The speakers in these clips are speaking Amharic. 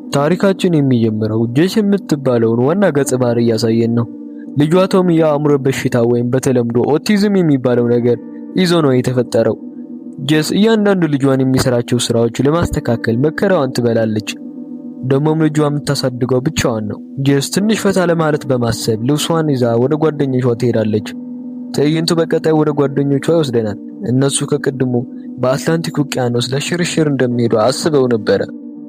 ታሪካችን የሚጀምረው ጄስ የምትባለውን ዋና ገጸ ባህሪ እያሳየን ነው። ልጇ ቶም የአእምሮ በሽታ ወይም በተለምዶ ኦቲዝም የሚባለው ነገር ይዞ ነው የተፈጠረው። ጄስ እያንዳንዱ ልጇን የሚሰራቸው ስራዎች ለማስተካከል መከራዋን ትበላለች። ደሞም ልጇ የምታሳድገው ብቻዋን ነው። ጄስ ትንሽ ፈታ ለማለት በማሰብ ልብሷን ይዛ ወደ ጓደኞቿ ትሄዳለች። ትዕይንቱ በቀጣይ ወደ ጓደኞቿ ይወስደናል። እነሱ ከቅድሙ በአትላንቲክ ውቅያኖስ ለሽርሽር እንደሚሄዱ አስበው ነበረ።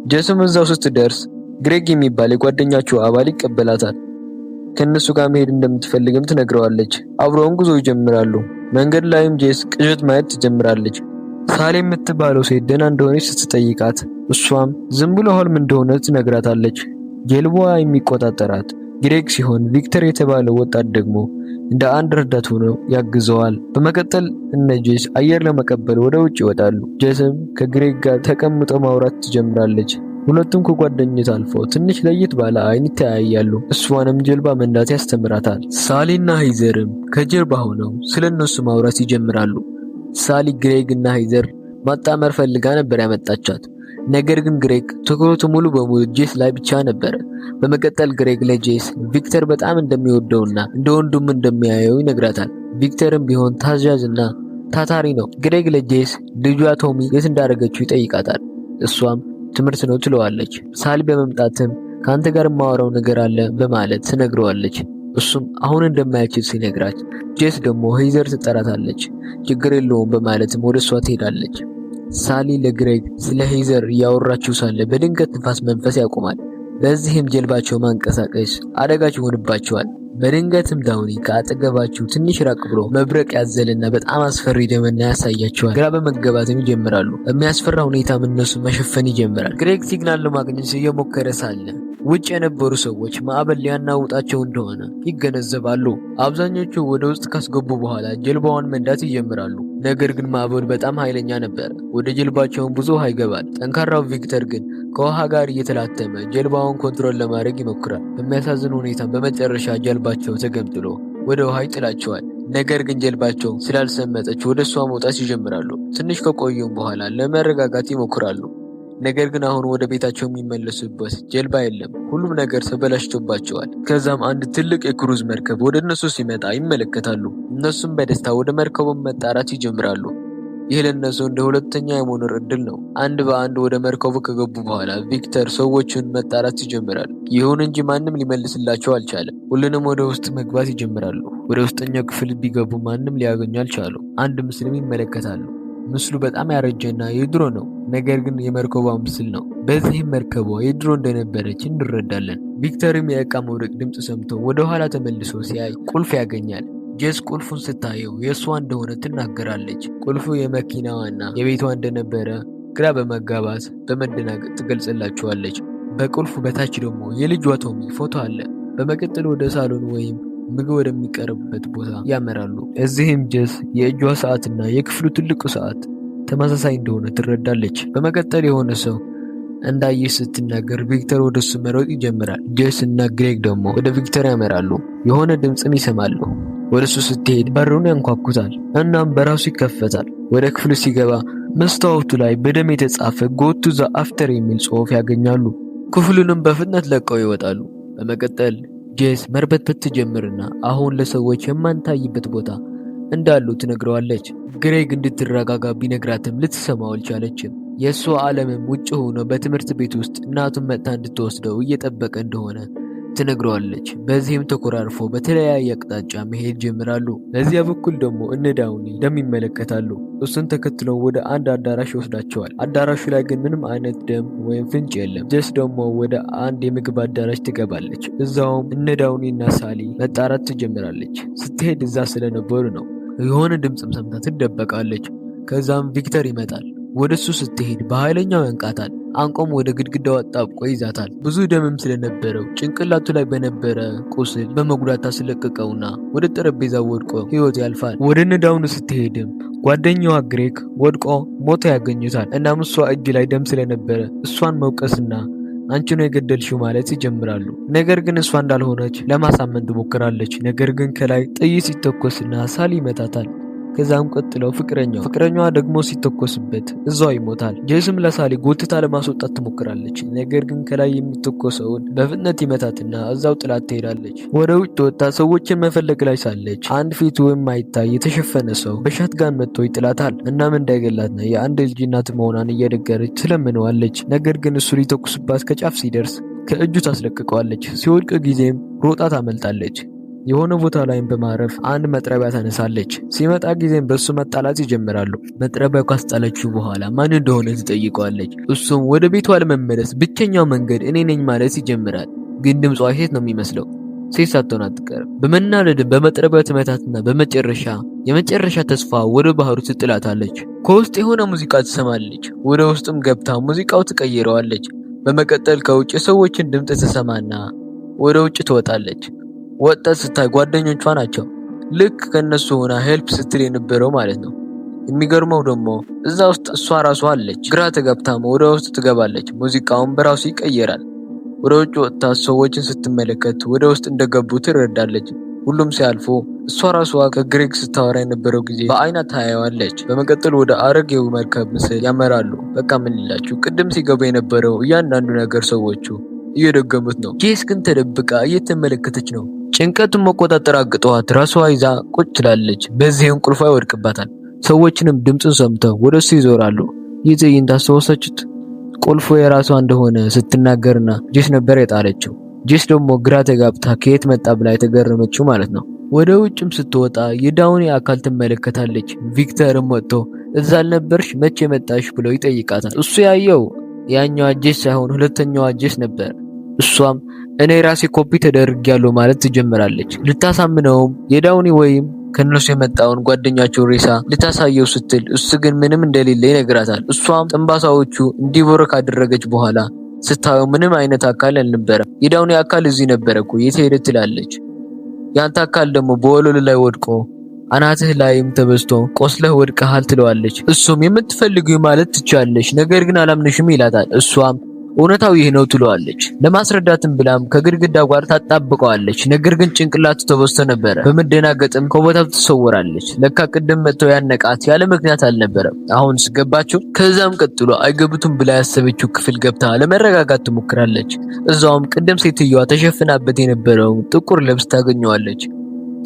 ጄስም እዛው ስትደርስ ግሬግ የሚባል የጓደኛቸው አባል ይቀበላታል። ከነሱ ጋር መሄድ እንደምትፈልግም ትነግረዋለች። አብረውን ጉዞ ይጀምራሉ። መንገድ ላይም ጄስ ቅዠት ማየት ትጀምራለች። ሳሌ የምትባለው ሴት ደህና እንደሆነች ስትጠይቃት እሷም ዝም ብሎ ህልም እንደሆነ ትነግራታለች። ጀልባዋ የሚቆጣጠራት ግሬግ ሲሆን ቪክተር የተባለው ወጣት ደግሞ እንደ አንድ ረዳት ሆኖ ያግዘዋል። በመቀጠል እነ ጄስ አየር ለመቀበል ወደ ውጭ ይወጣሉ። ጄስም ከግሬግ ጋር ተቀምጦ ማውራት ትጀምራለች። ሁለቱም ከጓደኝነት አልፎ ትንሽ ለየት ባለ አይን ይተያያሉ። እሷንም ጀልባ መንዳት ያስተምራታል። ሳሊና ሄዘርም ከጀርባ ሆነው ስለነሱ ማውራት ይጀምራሉ። ሳሊ ግሬግ እና ሄዘር ማጣመር ፈልጋ ነበር ያመጣቻት። ነገር ግን ግሬግ ትኩረቱ ሙሉ በሙሉ ጄስ ላይ ብቻ ነበር። በመቀጠል ግሬግ ለጄስ ቪክተር በጣም እንደሚወደውና እንደ ወንድም እንደሚያየው ይነግራታል። ቪክተርም ቢሆን ታዛዥና ታታሪ ነው። ግሬግ ለጄስ ልጇ ቶሚ የት እንዳደረገችው ይጠይቃታል። እሷም ትምህርት ነው ትለዋለች። ሳሊ በመምጣትም ካንተ ጋር ማወራው ነገር አለ በማለት ትነግረዋለች። እሱም አሁን እንደማይችል ሲነግራት ጄስ ደግሞ ሄዘር ትጠራታለች። ችግር የለውም በማለትም ወደ እሷ ትሄዳለች። ሳሊ ለግሬግ ስለ ሄዘር እያወራችው ሳለ በድንገት ንፋስ መንፈስ ያቆማል። በዚህም ጀልባቸው ማንቀሳቀስ አደጋች ይሆንባቸዋል። በድንገትም ዳውኒ ከአጠገባቸው ትንሽ ራቅ ብሎ መብረቅ ያዘልና በጣም አስፈሪ ደመና ያሳያቸዋል። ግራ በመገባትም ይጀምራሉ። በሚያስፈራ ሁኔታም እነሱ መሸፈን ይጀምራል። ግሬግ ሲግናል ለማግኘት እየሞከረ ሳለ ውጭ የነበሩ ሰዎች ማዕበል ሊያናውጣቸው እንደሆነ ይገነዘባሉ። አብዛኞቹ ወደ ውስጥ ካስገቡ በኋላ ጀልባዋን መንዳት ይጀምራሉ። ነገር ግን ማዕበሉ በጣም ኃይለኛ ነበር። ወደ ጀልባቸውን ብዙ ውሃ ይገባል። ጠንካራው ቪክተር ግን ከውሃ ጋር እየተላተመ ጀልባውን ኮንትሮል ለማድረግ ይሞክራል። በሚያሳዝን ሁኔታ በመጨረሻ ጀልባቸው ተገምጥሎ ወደ ውሃ ይጥላቸዋል። ነገር ግን ጀልባቸው ስላልሰመጠች ወደ እሷ መውጣት ይጀምራሉ። ትንሽ ከቆዩም በኋላ ለመረጋጋት ይሞክራሉ። ነገር ግን አሁን ወደ ቤታቸው የሚመለሱበት ጀልባ የለም። ሁሉም ነገር ተበላሽቶባቸዋል። ከዛም አንድ ትልቅ የክሩዝ መርከብ ወደ እነሱ ሲመጣ ይመለከታሉ። እነሱም በደስታ ወደ መርከቡ መጣራት ይጀምራሉ። ይህ ለእነሱ እንደ ሁለተኛ የመኖር እድል ነው። አንድ በአንድ ወደ መርከቡ ከገቡ በኋላ ቪክተር ሰዎችን መጣራት ይጀምራል። ይሁን እንጂ ማንም ሊመልስላቸው አልቻለም። ሁሉንም ወደ ውስጥ መግባት ይጀምራሉ። ወደ ውስጠኛው ክፍል ቢገቡ ማንም ሊያገኙ አልቻሉ። አንድ ምስልም ይመለከታሉ። ምስሉ በጣም ያረጀና የድሮ ነው። ነገር ግን የመርከቧ ምስል ነው። በዚህም መርከቧ የድሮ እንደነበረች እንረዳለን። ቪክተርም የእቃ መውደቅ ድምፅ ሰምቶ ወደ ኋላ ተመልሶ ሲያይ ቁልፍ ያገኛል። ጄስ ቁልፉን ስታየው የእሷ እንደሆነ ትናገራለች። ቁልፉ የመኪናዋና የቤቷ እንደነበረ ግራ በመጋባት በመደናገጥ ትገልጽላቸዋለች። በቁልፉ በታች ደግሞ የልጇ ቶሚ ፎቶ አለ። በመቀጠል ወደ ሳሎን ወይም ምግብ ወደሚቀርብበት ቦታ ያመራሉ። እዚህም ጄስ የእጇ ሰዓትና የክፍሉ ትልቁ ሰዓት ተመሳሳይ እንደሆነ ትረዳለች። በመቀጠል የሆነ ሰው እንዳየች ስትናገር ቪክተር ወደሱ መሮጥ ይጀምራል። ጄስ እና ግሬግ ደግሞ ወደ ቪክተር ያመራሉ። የሆነ ድምፅም ይሰማሉ። ወደሱ ስትሄድ በሩን ያንኳኩታል። እናም በራሱ ይከፈታል። ወደ ክፍሉ ሲገባ መስታወቱ ላይ በደም የተጻፈ ጎቱ ዘ አፍተር የሚል ጽሑፍ ያገኛሉ። ክፍሉንም በፍጥነት ለቀው ይወጣሉ። በመቀጠል ጄስ መርበትበት ትጀምርና አሁን ለሰዎች የማንታይበት ቦታ እንዳሉ ትነግረዋለች። ግሬግ እንድትረጋጋ ቢነግራትም ልትሰማው አልቻለችም። የእሷ ዓለምም ውጭ ሆኖ በትምህርት ቤት ውስጥ እናቱን መጥታ እንድትወስደው እየጠበቀ እንደሆነ ትነግረዋለች። በዚህም ተኮራርፎ በተለያየ አቅጣጫ መሄድ ጀምራሉ። በዚያ በኩል ደግሞ እነ ዳውኒ ደም ይመለከታሉ። እሱን ተከትለው ወደ አንድ አዳራሽ ይወስዳቸዋል። አዳራሹ ላይ ግን ምንም አይነት ደም ወይም ፍንጭ የለም። ጄስ ደግሞ ወደ አንድ የምግብ አዳራሽ ትገባለች። እዛውም እነ ዳውኒ እና ሳሊ መጣራት ትጀምራለች። ስትሄድ እዛ ስለነበሩ ነው። የሆነ ድምፅም ሰምታ ትደበቃለች። ከዛም ቪክተር ይመጣል። ወደሱ ስትሄድ በኃይለኛው ያንቃታል። አንቆም ወደ ግድግዳው አጣብቆ ይዛታል። ብዙ ደምም ስለነበረው ጭንቅላቱ ላይ በነበረ ቁስል በመጉዳት ታስለቅቀውና ወደ ጠረጴዛው ወድቆ ሕይወቱ ያልፋል። ወደ ነዳውኑ ስትሄድም ጓደኛዋ ግሬግ ወድቆ ሞቶ ያገኙታል። እናም እሷ እጅ ላይ ደም ስለነበረ እሷን መውቀስና አንቺ ነው የገደልሽው ማለት ይጀምራሉ። ነገር ግን እሷ እንዳልሆነች ለማሳመን ትሞክራለች። ነገር ግን ከላይ ጥይት ሲተኮስና ሳሊ ይመታታል። ከዛም ቀጥለው ፍቅረኛዋ ደግሞ ሲተኮስበት እዛው ይሞታል። ጄስም ለሳሊ ጎትታ ለማስወጣት ትሞክራለች። ነገር ግን ከላይ የሚተኮሰውን በፍጥነት ይመታትና እዛው ጥላት ትሄዳለች። ወደ ውጭ ወጣ ሰዎችን መፈለግ ላይ ሳለች አንድ ፊቱ የማይታይ የተሸፈነ ሰው በሻትጋን መጥቶ ይጥላታል። እናም እንዳይገላትና የአንድ ልጅ እናት መሆኗን እየነገረች ትለምነዋለች። ነገር ግን እሱ ሊተኩስባት ከጫፍ ሲደርስ ከእጁ ታስለቅቀዋለች። ሲወድቅ ጊዜም ሮጣ ታመልጣለች። የሆነ ቦታ ላይም በማረፍ አንድ መጥረቢያ ታነሳለች። ሲመጣ ጊዜም በሱ መጣላት ይጀምራሉ። መጥረቢያው ካስጣለችው በኋላ ማን እንደሆነ ትጠይቀዋለች። እሱም ወደ ቤቷ ለመመለስ ብቸኛው መንገድ እኔ ነኝ ማለት ይጀምራል። ግን ድምጿ ሴት ነው የሚመስለው። ሴት ሳትሆን አትቀርም። በመናደድም በመጥረቢያው ትመታትና የመጨረሻ ተስፋ ወደ ባህሩ ትጥላታለች። ከውስጥ የሆነ ሙዚቃ ትሰማለች። ወደ ውስጥም ገብታ ሙዚቃው ትቀይረዋለች። በመቀጠል ከውጭ የሰዎችን ድምፅ ትሰማና ወደ ውጭ ትወጣለች። ወጣ ስታይ ጓደኞቿ ናቸው። ልክ ከነሱ ሆና ሄልፕ ስትል የነበረው ማለት ነው። የሚገርመው ደግሞ እዛ ውስጥ እሷ ራሷ አለች። ግራ ተጋብታም ወደ ውስጥ ትገባለች። ሙዚቃውን በራሱ ይቀየራል። ወደ ውጭ ወጥታ ሰዎችን ስትመለከት ወደ ውስጥ እንደገቡ ትረዳለች። ሁሉም ሲያልፉ እሷ ራሷ ከግሬግ ስታወራ የነበረው ጊዜ በአይና ታያዋለች። በመቀጠል ወደ አረጌው መርከብ ምስል ያመራሉ። በቃ ምን ይላችሁ ቅድም ሲገቡ የነበረው እያንዳንዱ ነገር ሰዎቹ እየደገሙት ነው። ጄስ ግን ተደብቃ እየተመለከተች ነው። ጭንቀቱን መቆጣጠር አቅቷት ራሷ ይዛ ቁጭ ትላለች። በዚህም ቁልፏ ይወድቅባታል። ሰዎችንም ድምፁን ሰምተው ወደሱ ይዞራሉ። ይህ ትዕይንት አስታወሳችሁት? ቁልፉ የራሷ እንደሆነ ስትናገርና ጄስ ነበር የጣለችው። ጄስ ደግሞ ግራ ተጋብታ ከየት መጣ ብላ የተገረመችው ማለት ነው። ወደ ውጭም ስትወጣ የዳውኒ አካል ትመለከታለች። ቪክተርም ወጥቶ እዛ አልነበርሽ መቼ መጣሽ ብሎ ይጠይቃታል። እሱ ያየው ያኛዋ ጄስ ሳይሆን ሁለተኛዋ ጄስ ነበር። እሷም እኔ ራሴ ኮፒ ተደርጊያለሁ ማለት ትጀምራለች። ልታሳምነውም የዳውኒ ወይም ከነሱ የመጣውን ጓደኛቸው ሬሳ ልታሳየው ስትል እሱ ግን ምንም እንደሌለ ይነግራታል። እሷም ጥንባሳዎቹ እንዲቦረ ካደረገች በኋላ ስታየው ምንም አይነት አካል አልነበረም። የዳውኒ አካል እዚህ ነበረ እኮ የት ሄደ ትላለች። ያንተ አካል ደግሞ በወለሉ ላይ ወድቆ አናትህ ላይም ተበስቶ ቆስለህ ወድቀሃል ትለዋለች። እሱም የምትፈልጊው ማለት ትቻለሽ፣ ነገር ግን አላምንሽም ይላታል። እሷም እውነታው ይህ ነው ትለዋለች። ለማስረዳትም ብላም ከግድግዳ ጋር ታጣብቀዋለች። ነገር ግን ጭንቅላቱ ተበስቶ ነበረ። በመደናገጥም ከቦታው ትሰወራለች። ለካ ቅድም መጥተው ያነቃት ያለ ምክንያት አልነበረም። አሁን ስገባቸው። ከዛም ቀጥሎ አይገቡትም ብላ ያሰበችው ክፍል ገብታ ለመረጋጋት ትሞክራለች። እዛውም ቅድም ሴትዮዋ ተሸፍናበት የነበረውን ጥቁር ልብስ ታገኘዋለች።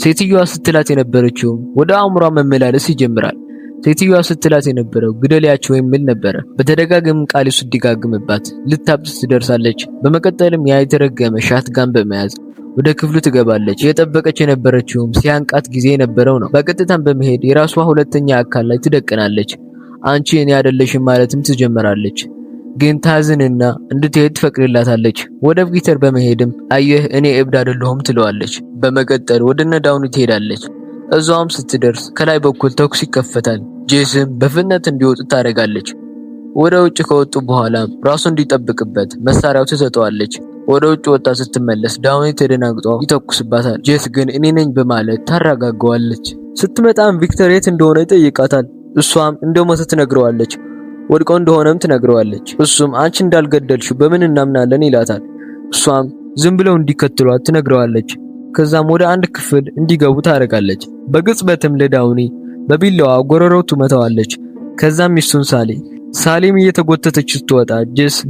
ሴትዮዋ ስትላት የነበረችው ወደ አእምሯ መመላለስ ይጀምራል። ሴትዮዋ ስትላት የነበረው ግደሊያቸው የሚል ነበረ። በተደጋጋሚ ቃል ስትደጋግምባት ልታብስ ትደርሳለች። በመቀጠልም ያ የተረገመ ሻትጋን በመያዝ ወደ ክፍሉ ትገባለች። የጠበቀች የነበረችውም ሲያንቃት ጊዜ የነበረው ነው። በቀጥታም በመሄድ የራሷ ሁለተኛ አካል ላይ ትደቅናለች። አንቺ እኔ አይደለሽም ማለትም ትጀምራለች። ግን ታዝንና እንድትሄድ ትፈቅድላታለች። ወደ ቪክተር በመሄድም አየህ እኔ እብድ አይደለሁም ትለዋለች። በመቀጠል ወደ ዳውኒ ትሄዳለች። እዛውም ስትደርስ ከላይ በኩል ተኩስ ይከፈታል። ጄስም በፍጥነት እንዲወጡ ታደርጋለች። ወደ ውጭ ከወጡ በኋላ ራሱ እንዲጠብቅበት መሳሪያው ትሰጠዋለች። ወደ ውጭ ወጣ ስትመለስ ዳውኒ ተደናግጦ ይተኩስባታል። ጄስ ግን እኔ ነኝ በማለት ታረጋጋዋለች። ስትመጣም ቪክተር የት እንደሆነ ይጠይቃታል። እሷም እንደሞተ ትነግረዋለች። ወድቆ እንደሆነም ትነግረዋለች። እሱም አንቺ እንዳልገደልሽው በምን እናምናለን ይላታል። እሷም ዝም ብለው እንዲከተሏት ትነግረዋለች። ከዛም ወደ አንድ ክፍል እንዲገቡ ታደርጋለች። በቅጽበትም ለዳውኒ በቢላዋ ጎረሮው ትመታዋለች። ከዛም ሚስቱን ሳሊም እየተጎተተች ስትወጣ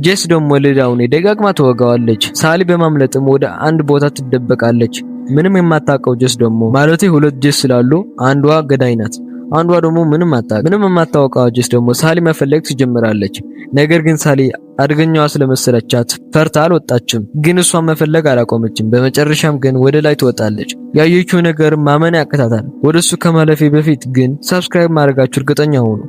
ጄስ ደግሞ ለዳውኒ ደጋግማ ትወጋዋለች። ሳሊ በማምለጥም ወደ አንድ ቦታ ትደበቃለች። ምንም የማታውቀው ጄስ ደግሞ ማለቴ ሁለት ጄስ ስላሉ አንዷ ገዳይ ናት፣ አንዷ ደግሞ ምንም የማታውቀው ጄስ ደግሞ ሳሊ መፈለግ ትጀምራለች። ነገር ግን ሳሊ አደገኛዋ ስለመሰለቻት ፈርታ አልወጣችም። ግን እሷን መፈለግ አላቆመችም። በመጨረሻም ግን ወደ ላይ ትወጣለች። ያየችው ነገር ማመን ያቅታታል። ወደሱ ከማለፌ በፊት ግን ሰብስክራይብ ማድረጋችሁ እርግጠኛ ሁኑ።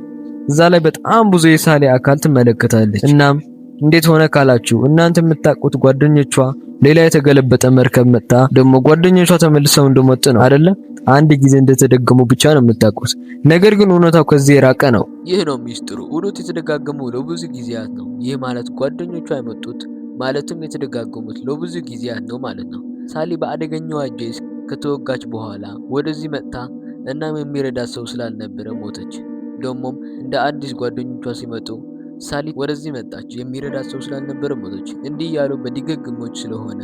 እዛ ላይ በጣም ብዙ የሳሊ አካል ትመለከታለች። እናም እንዴት ሆነ ካላችሁ እናንተ የምታውቁት ጓደኞቿ ሌላ የተገለበጠ መርከብ መጣ ደግሞ ጓደኞቿ ተመልሰው እንደመጡ ነው አይደለ? አንድ ጊዜ እንደተደገሙ ብቻ ነው የምታውቁት። ነገር ግን እውነታው ከዚህ የራቀ ነው። ይህ ነው ሚስጥሩ። እውነት የተደጋገመው ለብዙ ጊዜያት ነው። ይህ ማለት ጓደኞቿ የመጡት ማለትም የተደጋገሙት ለብዙ ጊዜያት ነው ማለት ነው። ሳሊ በአደገኛዋ ጄስ ከተወጋች በኋላ ወደዚህ መጣ። እናም የሚረዳት ሰው ስላልነበረ ሞተች። ደግሞም እንደ አዲስ ጓደኞቿ ሲመጡ ሳሊ ወደዚህ መጣች። የሚረዳት ሰው ስላልነበረ ሞተች። እንዲህ ያሉ በድግግሞች ስለሆነ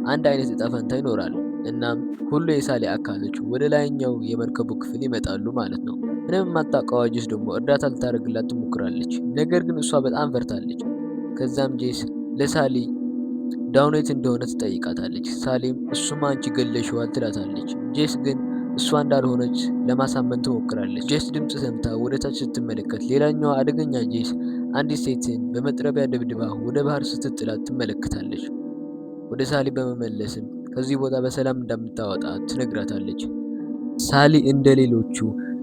አንድ አይነት እጣ ፈንታ ይኖራል። እናም ሁሉ የሳሊ አካሎች ወደ ላይኛው የመርከቡ ክፍል ይመጣሉ ማለት ነው። ምንም የማታውቀው ጄስ ደግሞ እርዳታ ልታደርግላት ትሞክራለች። ነገር ግን እሷ በጣም ፈርታለች። ከዛም ጄስ ለሳሊ ዳውኔት እንደሆነ ትጠይቃታለች። ሳሊም እሱማ አንቺ ገለሽዋል ትላታለች። ጄስ ግን እሷ እንዳልሆነች ለማሳመን ትሞክራለች። ጄስ ድምጽ ሰምታ ወደ ታች ስትመለከት ሌላኛዋ አደገኛ ጄስ አንዲት ሴትን በመጥረቢያ ደብድባ ወደ ባህር ስትጥላት ትመለከታለች። ወደ ሳሊ በመመለስም ከዚህ ቦታ በሰላም እንደምታወጣ ትነግራታለች። ሳሊ እንደሌሎቹ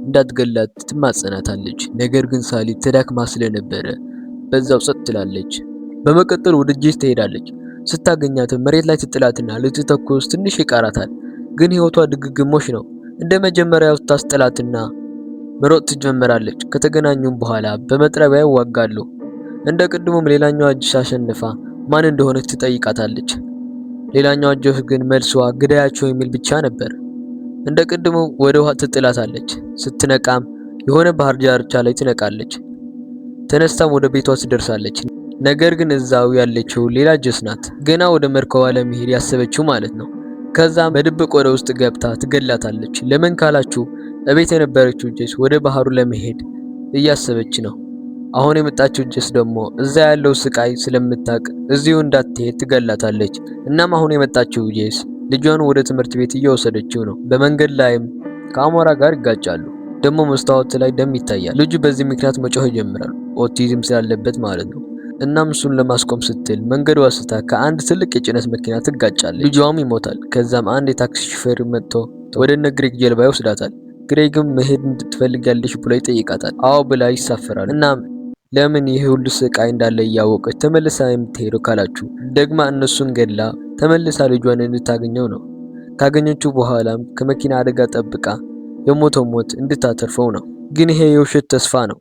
እንዳትገላት ትማጸናታለች። ነገር ግን ሳሊ ተዳክማ ስለነበረ በዛው ጸጥ ትላለች። በመቀጠል ወደ ጄስ ትሄዳለች። ስታገኛት መሬት ላይ ትጥላትና ልትተኩስ ትንሽ ይቀራታል። ግን ህይወቷ ድግግሞሽ ነው። እንደ መጀመሪያው ታስጥላትና መሮጥ ትጀምራለች። ከተገናኙም በኋላ በመጥረቢያ ይዋጋሉ። እንደ ቅድሙም ሌላኛዋ ጄስ አሸንፋ ማን እንደሆነች ትጠይቃታለች። ሌላኛዋ ጄስ ግን መልሷ ግዳያቸው የሚል ብቻ ነበር። እንደ ቅድሙ ወደ ውሃ ትጥላታለች። ስትነቃም የሆነ ባህር ዳርቻ ላይ ትነቃለች። ተነስታም ወደ ቤቷ ትደርሳለች። ነገር ግን እዛው ያለችው ሌላ ጄስ ናት። ገና ወደ መርከቧ ለመሄድ ያሰበችው ማለት ነው። ከዛም በድብቅ ወደ ውስጥ ገብታ ትገላታለች። ለምን ካላችሁ እቤት የነበረችው ጄስ ወደ ባህሩ ለመሄድ እያሰበች ነው። አሁን የመጣችው ጄስ ደግሞ እዛ ያለው ስቃይ ስለምታውቅ እዚሁ እንዳትሄድ ትገላታለች። እናም አሁን የመጣችው ጄስ ልጇን ወደ ትምህርት ቤት እየወሰደችው ነው። በመንገድ ላይም ከአሞራ ጋር ይጋጫሉ። ደግሞ መስታወት ላይ ደም ይታያል። ልጁ በዚህ ምክንያት መጮህ ይጀምራል፣ ኦቲዝም ስላለበት ማለት ነው። እናም እሱን ለማስቆም ስትል መንገዷ ስታ ከአንድ ትልቅ የጭነት መኪና ትጋጫለች። ልጇም ይሞታል። ከዛም አንድ የታክሲ ሹፌር መጥቶ ወደ እነ ግሬግ ጀልባ ይወስዳታል። ግሬግም መሄድ ትፈልጋለች ብሎ ይጠይቃታል። አዎ ብላ ይሳፈራል። እናም ለምን ይህ ሁሉ ስቃይ እንዳለ እያወቀች ተመልሳ የምትሄደው ካላችሁ ደግማ እነሱን ገድላ ተመልሳ ልጇን እንድታገኘው ነው። ካገኘችው በኋላም ከመኪና አደጋ ጠብቃ የሞተው ሞት እንድታተርፈው ነው። ግን ይሄ የውሸት ተስፋ ነው።